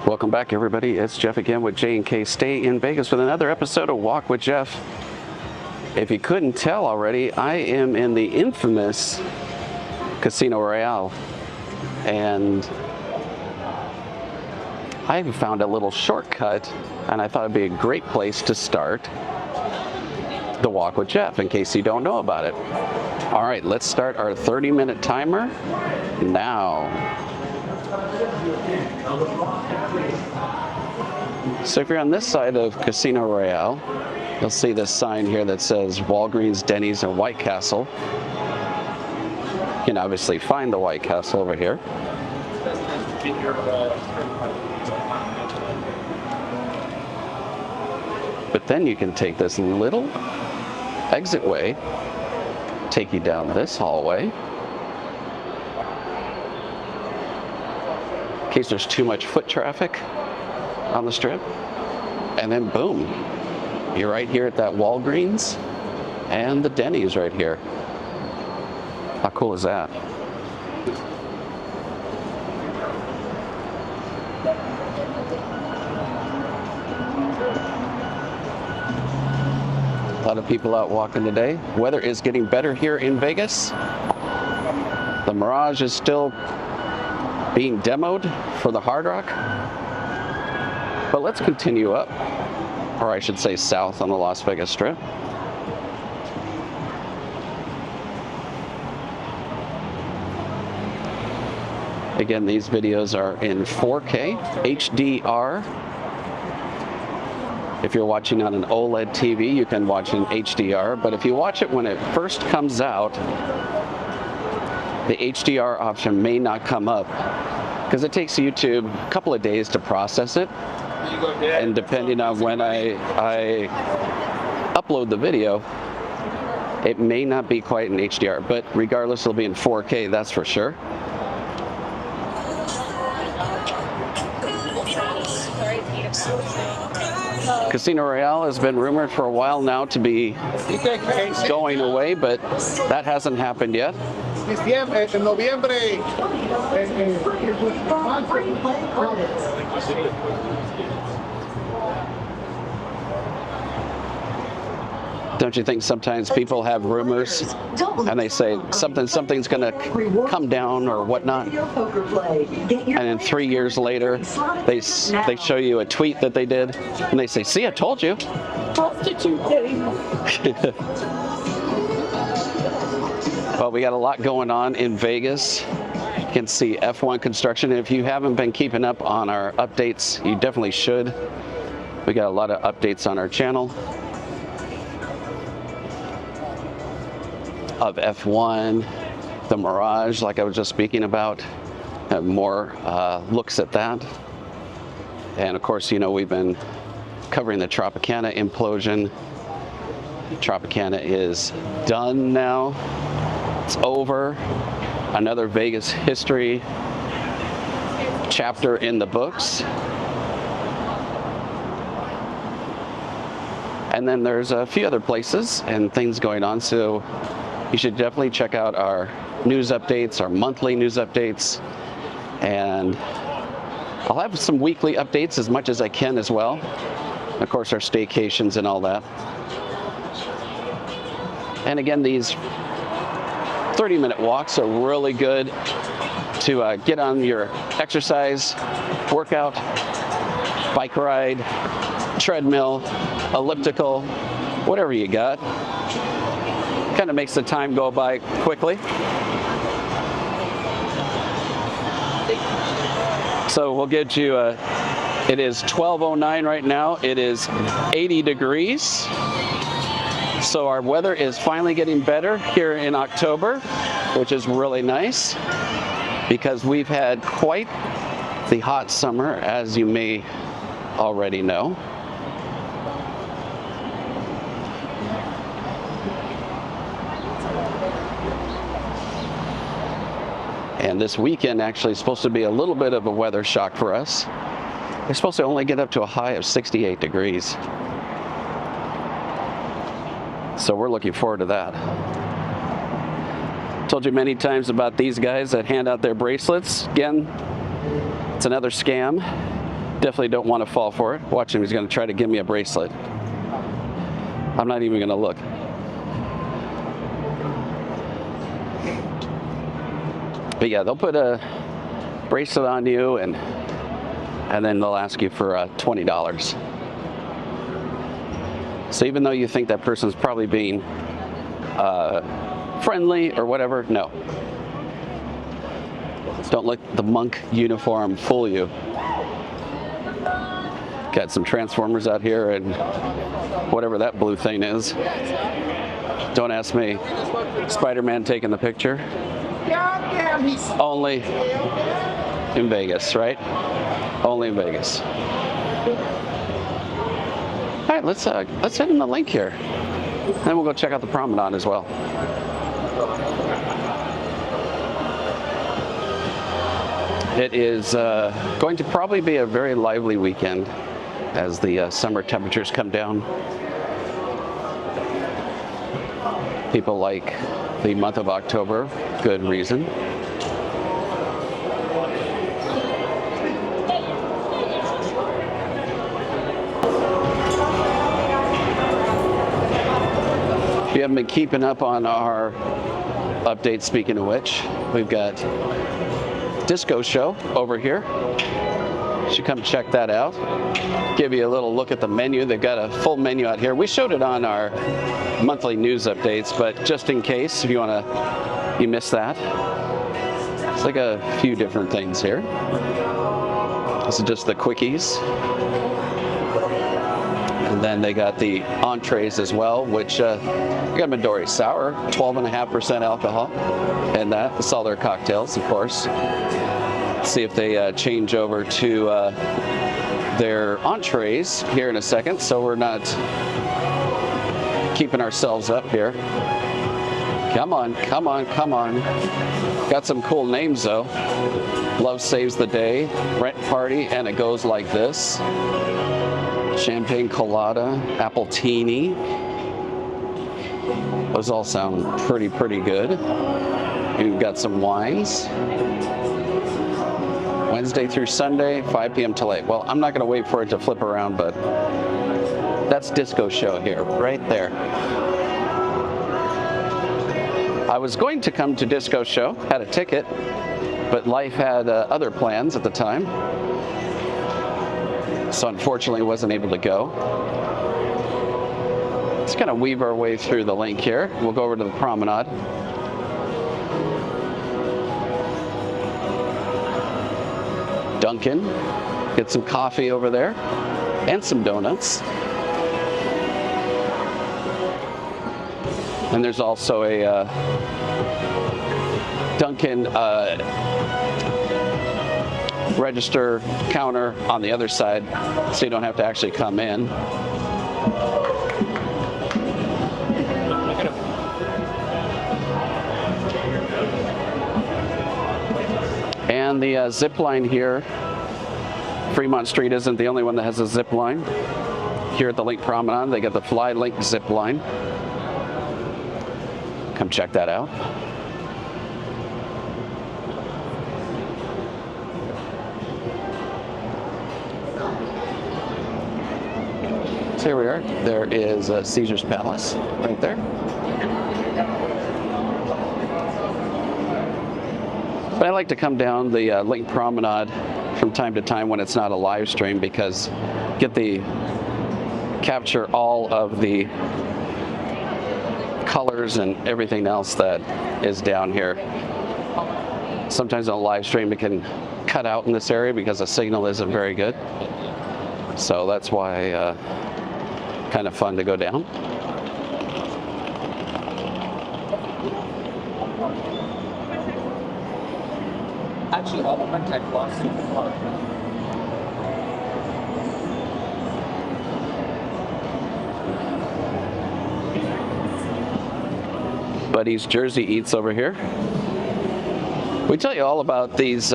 Welcome back, everybody. It's Jeff again with J&K Stay in Vegas with another episode of Walk with Jeff. If you couldn't tell already, I am in the infamous Casino Royale, and I found a little shortcut, and I thought it'd be a great place to start the Walk with Jeff in case you don't know about it. All right, let's start our 30-minute timer now. So if you're on this side of Casino Royale, you'll see this sign here that says Walgreens, Denny's, and White Castle. You can obviously find the White Castle over here. But then you can take this little exit way, take you down this hallway. In case there's too much foot traffic on the strip, and then boom, you're right here at that Walgreens and the Denny's right here. How cool is that? A lot of people out walking today. Weather is getting better here in Vegas. The Mirage is still being demoed for the Hard Rock. But let's continue up, or I should say south on the Las Vegas Strip. Again, these videos are in 4K, HDR. If you're watching on an OLED TV, you can watch in HDR, but if you watch it when it first comes out, the HDR option may not come up because it takes YouTube a couple of days to process it. And depending on when I upload the video, it may not be quite in HDR, but regardless, it'll be in 4K, that's for sure. Casino Royale has been rumored for a while now to be going away, but that hasn't happened yet. Don't you think sometimes people have rumors and they say something's going to come down or whatnot, and then 3 years later they show you a tweet that they did and they say, "See, I told you." Well, we got a lot going on in Vegas. You can see F1 construction, and if you haven't been keeping up on our updates, you definitely should. We got a lot of updates on our channel of F1, the Mirage, like I was just speaking about, and more looks at that. And of course, you know, we've been covering the Tropicana implosion. Tropicana is done now. It's over. Another Vegas history chapter in the books. And then there's a few other places and things going on, so you should definitely check out our news updates, our monthly news updates, and I'll have some weekly updates as much as I can as well. Of course, our staycations and all that. And again, these 30-minute walks are really good to get on your exercise, workout, bike ride, treadmill, elliptical, whatever you got. Kind of makes the time go by quickly. So we'll get you it is 12:09 right now. It is 80 degrees. So our weather is finally getting better here in October, which is really nice because we've had quite the hot summer, as you may already know. And this weekend actually is supposed to be a little bit of a weather shock for us. It's supposed to only get up to a high of 68 degrees. So we're looking forward to that. Told you many times about these guys that hand out their bracelets. Again, it's another scam. Definitely don't want to fall for it. Watch him, he's going to try to give me a bracelet. I'm not even going to look. But yeah, they'll put a bracelet on you and then they'll ask you for $20. So even though you think that person's probably being friendly or whatever, no. Don't let the monk uniform fool you. Got some Transformers out here and whatever that blue thing is. Don't ask me. Spider-Man taking the picture. Only in Vegas, right? Only in Vegas. All right, let's head in the LINQ here. Then we'll go check out the promenade as well. It is going to probably be a very lively weekend as the summer temperatures come down. People like the month of October, good reason. If you haven't been keeping up on our updates, speaking of which, we've got disco show over here. You should come check that out. Give you a little look at the menu. They've got a full menu out here. We showed it on our monthly news updates, but just in case, if you missed that, it's like a few different things here. This is just the quickies. And then they got the entrees as well, which we got Midori Sour, 12.5% alcohol, and that's all their cocktails, of course. See if they change over to their entrees here in a second, so we're not keeping ourselves up here. Come on, come on, come on. Got some cool names though. Love Saves the Day, Rent Party, and it goes like this. Champagne Colada, Apple Teeny. Those all sound pretty good. We've got some wines. Wednesday through Sunday, 5 p.m. till 8. Well, I'm not going to wait for it to flip around, but that's disco show here, right there. I was going to come to disco show, had a ticket, but life had other plans at the time. So unfortunately wasn't able to go. Let's kind of weave our way through the LINQ here. We'll go over to the promenade. Dunkin', get some coffee over there and some donuts. And there's also a Dunkin' register counter on the other side, so you don't have to actually come in. And the zip line here, Fremont Street isn't the only one that has a zip line. Here at the LINQ Promenade, they got the Fly LINQ zip line. Come check that out. So here we are. There is Caesar's Palace right there. But I like to come down the LINQ Promenade from time to time when it's not a live stream, because capture all of the colors and everything else that is down here. Sometimes on a live stream it can cut out in this area because the signal isn't very good. So that's why kind of fun to go down. Actually, opulent and bask. Buddy's Jersey Eats over here. We tell you all about these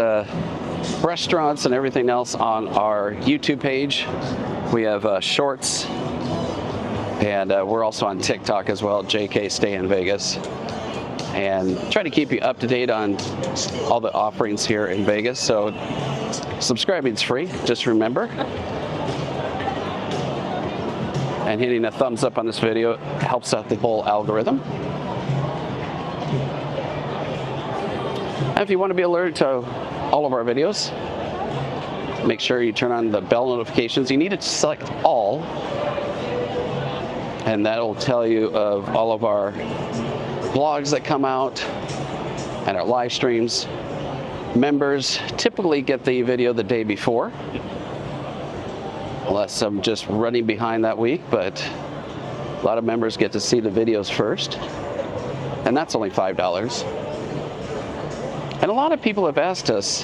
restaurants and everything else on our YouTube page. We have shorts, and we're also on TikTok as well, JK Stay in Vegas. and try to keep you up to date on all the offerings here in Vegas. So subscribing's free, just remember. And hitting a thumbs up on this video helps out the whole algorithm. And if you want to be alerted to all of our videos, make sure you turn on the bell notifications. You need to select all, and that'll tell you of all of our vlogs that come out and our live streams. Members typically get the video the day before, unless I'm just running behind that week, but a lot of members get to see the videos first, and that's only $5. And a lot of people have asked us,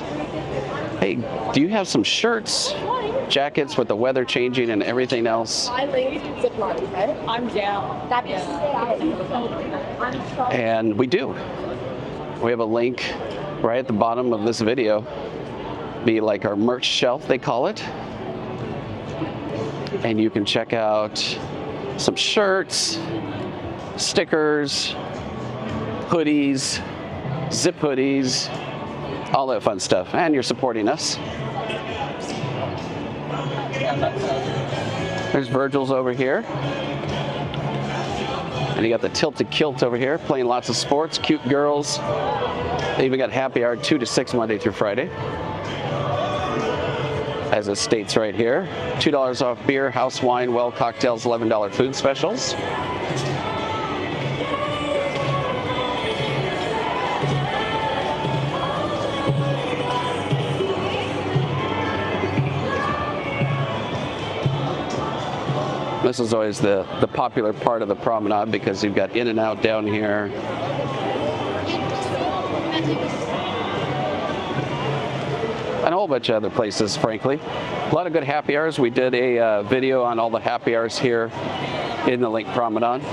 hey, do you have some shirts, jackets with the weather changing and everything else? I'm down. And we do. We have a link right at the bottom of this video, be like our merch shelf, they call it. And you can check out some shirts, stickers, hoodies, zip hoodies, all that fun stuff. And you're supporting us. There's Virgil's over here. And you got the Tilted Kilt over here, playing lots of sports, cute girls. They even got happy hour 2 to 6 Monday through Friday. As it states right here, $2 off beer, house wine, well cocktails, $11 food specials. This is always the popular part of the promenade because you've got In-N-Out down here. And a whole bunch of other places, frankly. A lot of good happy hours. We did a video on all the happy hours here in the LINQ Promenade.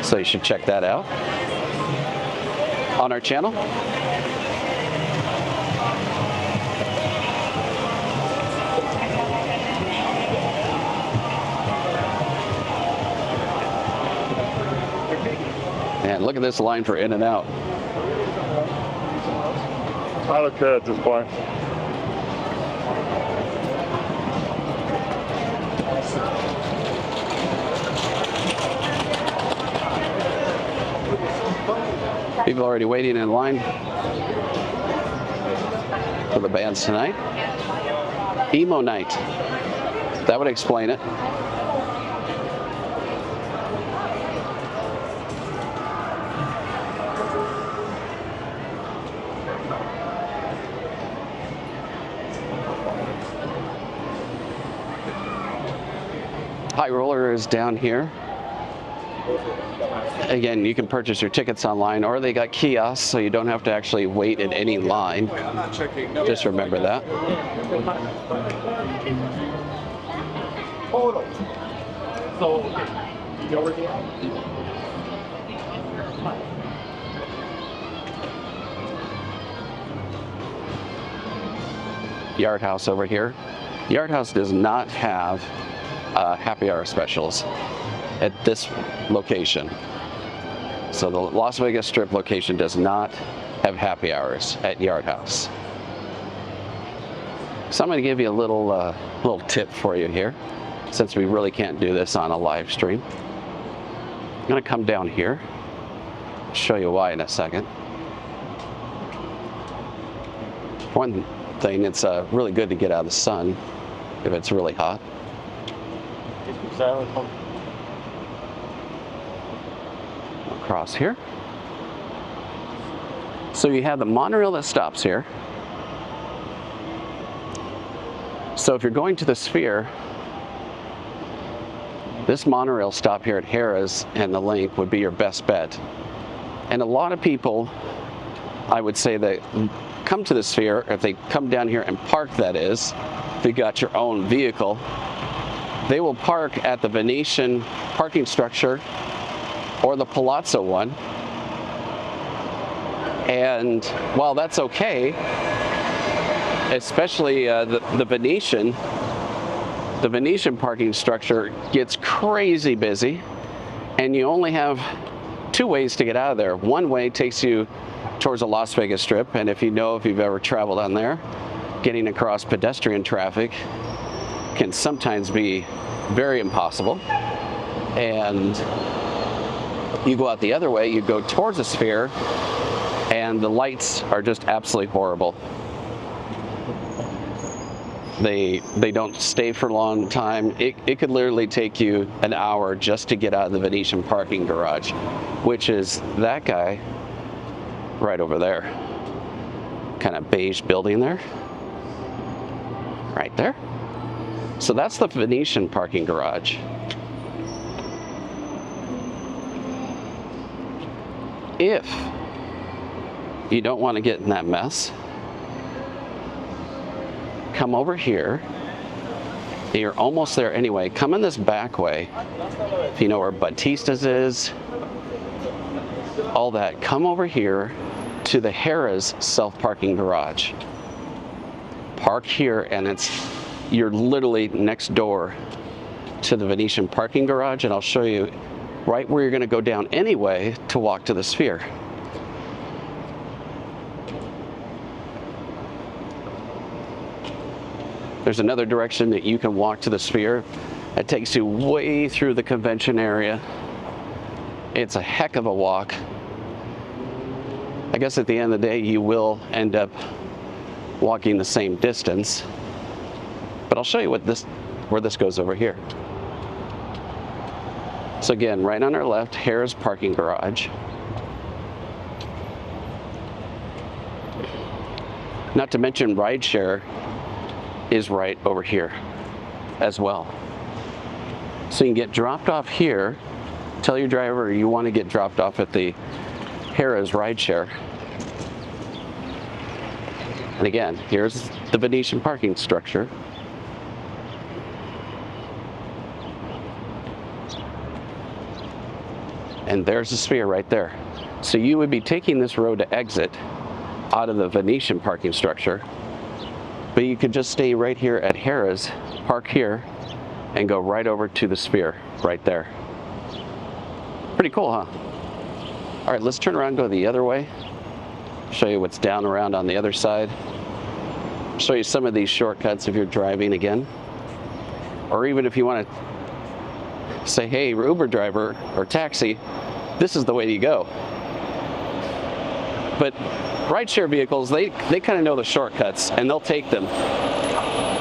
So you should check that out on our channel. And look at this line for In-N-Out. I don't care at this point. People already waiting in line for the bands tonight. Emo night. That would explain it. High Roller is down here. Again, you can purchase your tickets online, or they got kiosks, so you don't have to actually wait in any line. Just remember that. Yard House over here. Yard House does not have happy hour specials at this location. So the Las Vegas Strip location does not have happy hours at Yard House. So I'm going to give you a little tip for you here, since we really can't do this on a live stream. I'm going to come down here, show you why in a second. One thing, it's really good to get out of the sun if it's really hot. Across here. So you have the monorail that stops here. So if you're going to the Sphere, this monorail stop here at Harrah's and the LINQ would be your best bet. And a lot of people, I would say, that come to the Sphere, if they come down here and park, that is, if you got your own vehicle, they will park at the Venetian parking structure or the Palazzo one. And while that's okay, especially the Venetian parking structure gets crazy busy, and you only have two ways to get out of there. One way takes you towards the Las Vegas Strip, and if you've ever traveled on there, getting across pedestrian traffic can sometimes be very impossible. And you go out the other way, you go towards the Sphere, and the lights are just absolutely horrible. They don't stay for a long time. It could literally take you an hour just to get out of the Venetian parking garage, which is that guy right over there. Kind of beige building there. Right there. So that's the Venetian parking garage. If you don't want to get in that mess, come over here. You're almost there anyway. Come in this back way. If you know where Bautista's is, all that. Come over here to the Harrah's self-parking garage. Park here, and you're literally next door to the Venetian parking garage, and I'll show you right where you're going to go down anyway to walk to the Sphere. There's another direction that you can walk to the Sphere. It takes you way through the convention area. It's a heck of a walk. I guess at the end of the day, you will end up walking the same distance. But I'll show you where this goes over here. So again, right on our left, Harrah's parking garage. Not to mention rideshare is right over here as well. So you can get dropped off here. Tell your driver you want to get dropped off at the Harrah's rideshare. And again, here's the Venetian parking structure. And there's the Sphere right there. So you would be taking this road to exit out of the Venetian parking structure, but you could just stay right here at Harrah's, park here, and go right over to the Sphere right there. Pretty cool, huh? All right, let's turn around and go the other way. Show you what's down around on the other side. Show you some of these shortcuts if you're driving again. Or even if you want to say, hey, Uber driver or taxi, this is the way you go. But rideshare vehicles, they kind of know the shortcuts, and they'll take them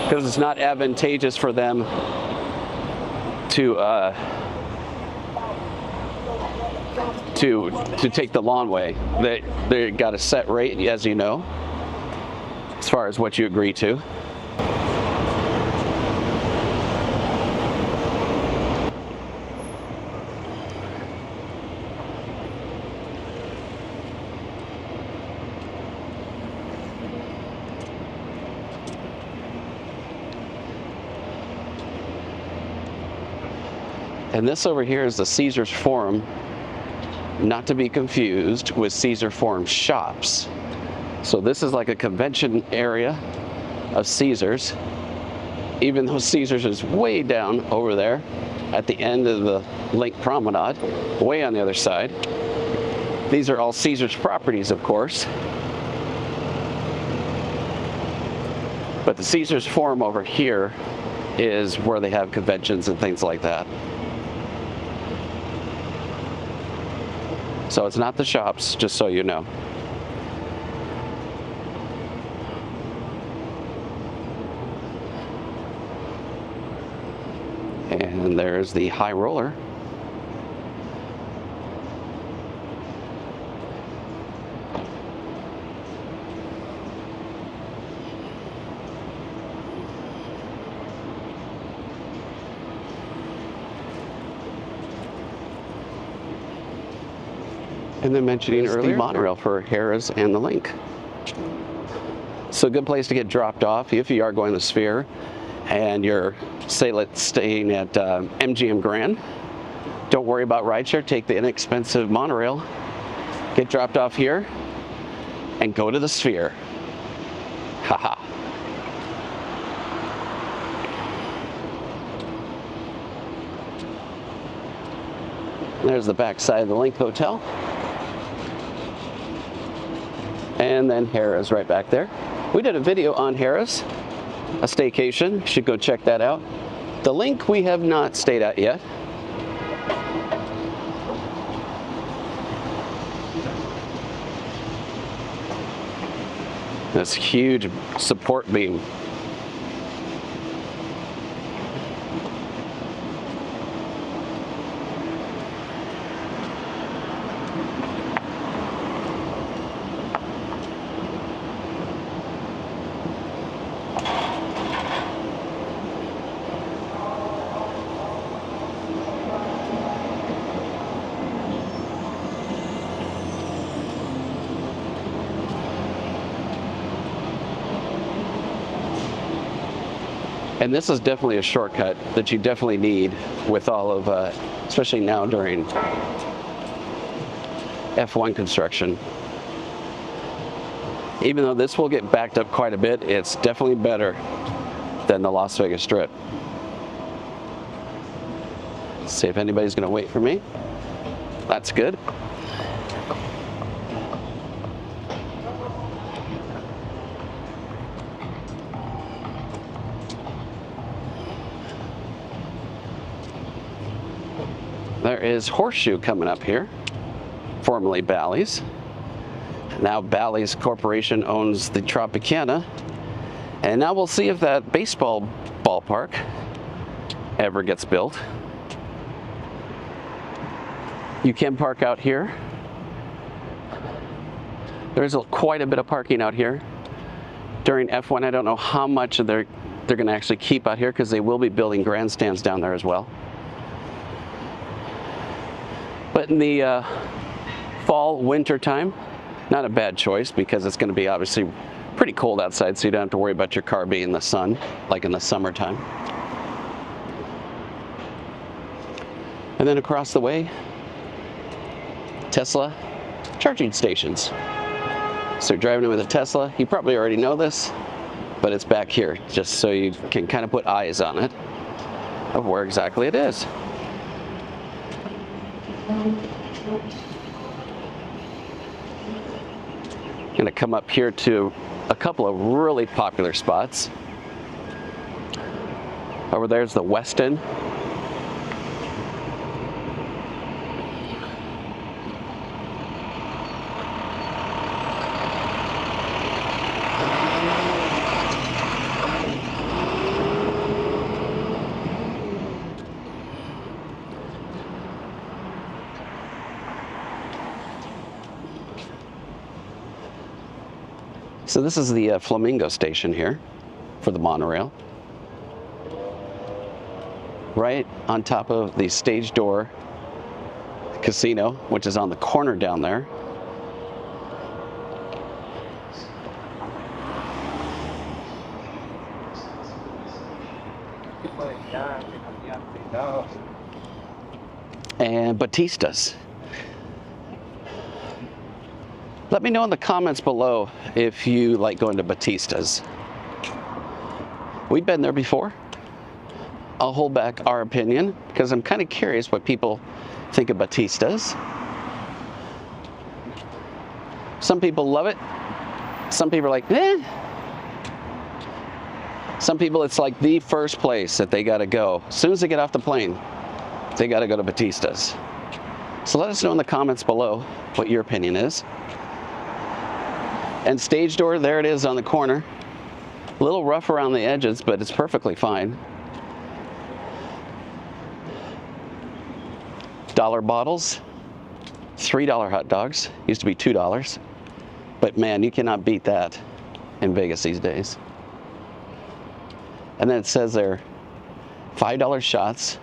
because it's not advantageous for them to take the long way. They got a set rate, as you know, as far as what you agree to. And this over here is the Caesars Forum, not to be confused with Caesar Forum shops. So this is like a convention area of Caesars, even though Caesars is way down over there at the end of the LINQ Promenade, way on the other side. These are all Caesars properties, of course. But the Caesars Forum over here is where they have conventions and things like that. So it's not the shops, just so you know. And there's the high roller. And then mentioning earlier, the monorail for Harrah's and the LINQ. So a good place to get dropped off if you are going to the Sphere and you're, say, staying at MGM Grand. Don't worry about rideshare. Take the inexpensive monorail, get dropped off here, and go to the Sphere. Haha. There's the back side of the LINQ Hotel. And then Harrah's right back there. We did a video on Harrah's, a staycation. You should go check that out. The LINQ we have not stayed at yet. This huge support beam. And this is definitely a shortcut that you definitely need with all of, especially now during F1 construction. Even though this will get backed up quite a bit, it's definitely better than the Las Vegas Strip. Let's see if anybody's going to wait for me. That's good. There is Horseshoe coming up here, formerly Bally's. Now Bally's Corporation owns the Tropicana. And now we'll see if that baseball ballpark ever gets built. You can park out here. There's quite a bit of parking out here. During F1, I don't know how much they're going to actually keep out here because they will be building grandstands down there as well. But in the fall, winter time, not a bad choice because it's going to be obviously pretty cold outside, so you don't have to worry about your car being in the sun like in the summertime. And then across the way, Tesla charging stations. So driving in with a Tesla, you probably already know this, but it's back here just so you can kind of put eyes on it of where exactly it is. Going to come up here to a couple of really popular spots. Over there's the Westin. So this is the Flamingo station here for the monorail. Right on top of the Stage Door Casino, which is on the corner down there. And Bautista's. Let me know in the comments below if you like going to Bautista's. We've been there before. I'll hold back our opinion because I'm kind of curious what people think of Bautista's. Some people love it. Some people are like, eh. Some people, it's like the first place that they got to go. As soon as they get off the plane, they got to go to Bautista's. So let us know in the comments below what your opinion is. And Stage Door, there it is on the corner. A little rough around the edges, but it's perfectly fine. Dollar bottles, $3 hot dogs. Used to be $2. But man, you cannot beat that in Vegas these days. And then it says there, $5 shots,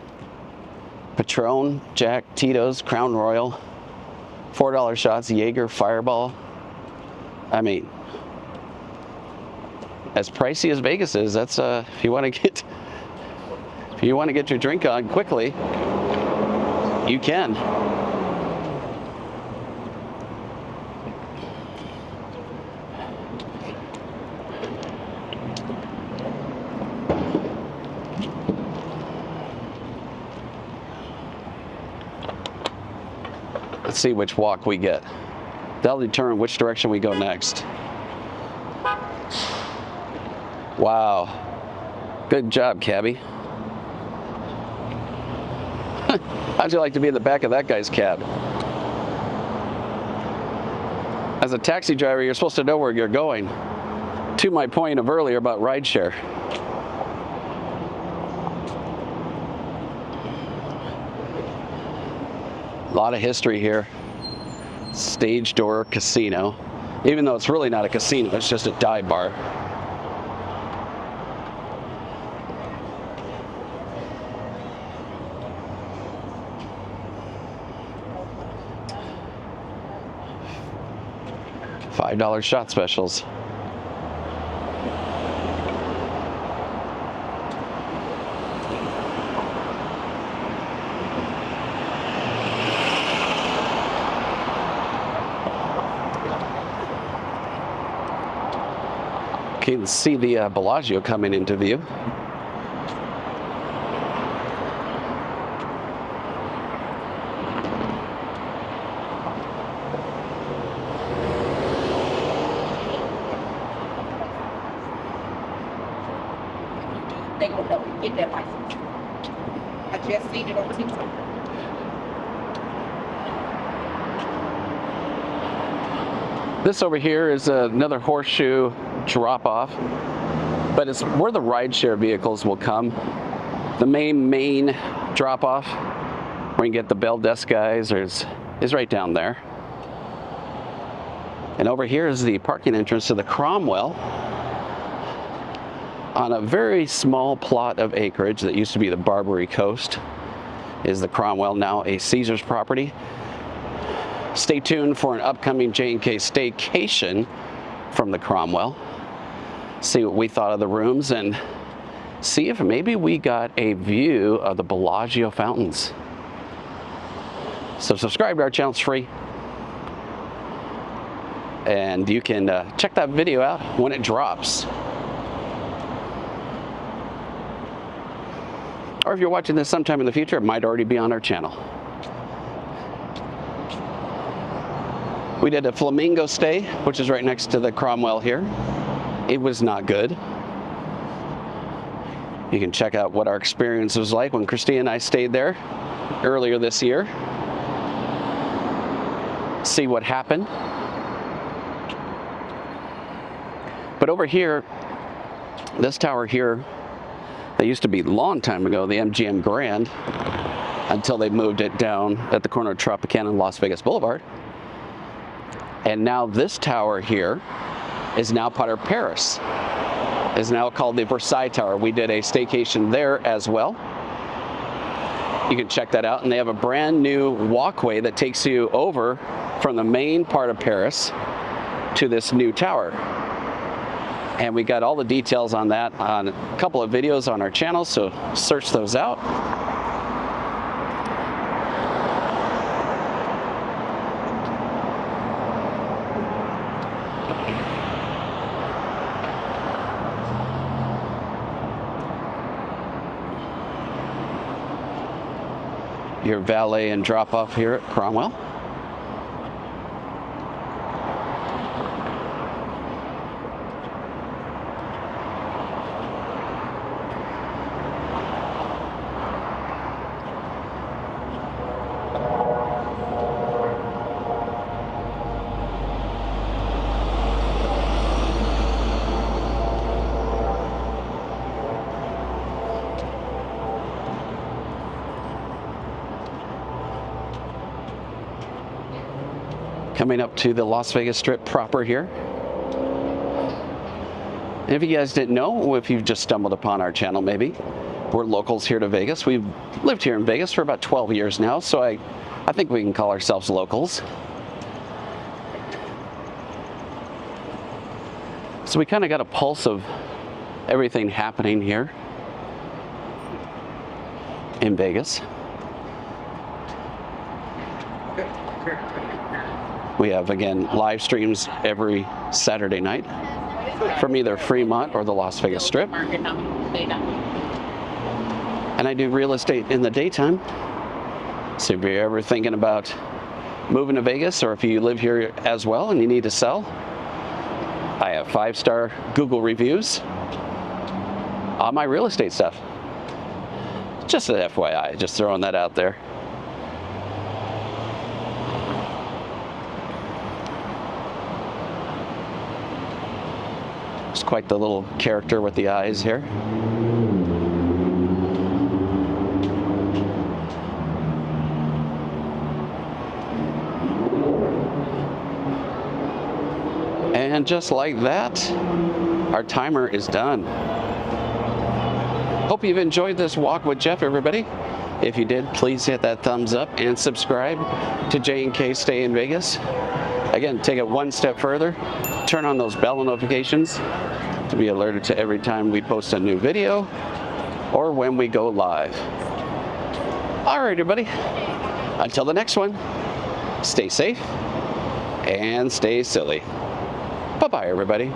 Patron, Jack, Tito's, Crown Royal, $4 shots, Jaeger, Fireball. I mean, as pricey as Vegas is, that's if you want to get your drink on quickly, you can. Let's see which walk we get. That'll determine which direction we go next. Wow. Good job, cabbie. How'd you like to be in the back of that guy's cab? As a taxi driver, you're supposed to know where you're going. To my point of earlier about rideshare. A lot of history here. Stage door casino. Even though it's really not a casino, it's just a dive bar. $5 shot specials. Okay, let's see the Bellagio coming into view. They will help you get that license. I just seen it on TikTok. This over here is another horseshoe drop-off, but it's where the rideshare vehicles will come. The main drop-off, where you can get the bell desk guys, is right down there. And over here is the parking entrance to the Cromwell, on a very small plot of acreage that used to be the Barbary Coast. Is the Cromwell, now a Caesars property. Stay tuned for an upcoming J&K staycation from the Cromwell. See what we thought of the rooms and see if maybe we got a view of the Bellagio fountains. So subscribe to our channel, it's free. And you can check that video out when it drops. Or if you're watching this sometime in the future, it might already be on our channel. We did a Flamingo stay, which is right next to the Cromwell here. It was not good. You can check out what our experience was like when Christine and I stayed there earlier this year. See what happened. But over here, this tower here, that used to be a long time ago, the MGM Grand, until they moved it down at the corner of Tropicana and Las Vegas Boulevard. And now this tower here is now part of Paris. Is now called the Versailles Tower. We did a staycation there as well. You can check that out. And they have a brand new walkway that takes you over from the main part of Paris to this new tower. And we got all the details on that on a couple of videos on our channel, so search those out. Your valet and drop off here at Cromwell. Coming up to the Las Vegas Strip proper here. And if you guys didn't know, if you've just stumbled upon our channel maybe, we're locals here to Vegas. We've lived here in Vegas for about 12 years now, so I think we can call ourselves locals. So we kind of got a pulse of everything happening here in Vegas. We have, again, live streams every Saturday night from either Fremont or the Las Vegas Strip. And I do real estate in the daytime. So if you're ever thinking about moving to Vegas, or if you live here as well and you need to sell, I have 5-star Google reviews on my real estate stuff. Just an FYI, just throwing that out there. It's quite the little character with the eyes here. And just like that, our timer is done. Hope you've enjoyed this walk with Jeff, everybody. If you did, please hit that thumbs up and subscribe to J&K Stay in Vegas. Again, take it one step further. Turn on those bell notifications to be alerted to every time we post a new video or when we go live. All right, everybody. Until the next one, stay safe and stay silly. Bye-bye, everybody.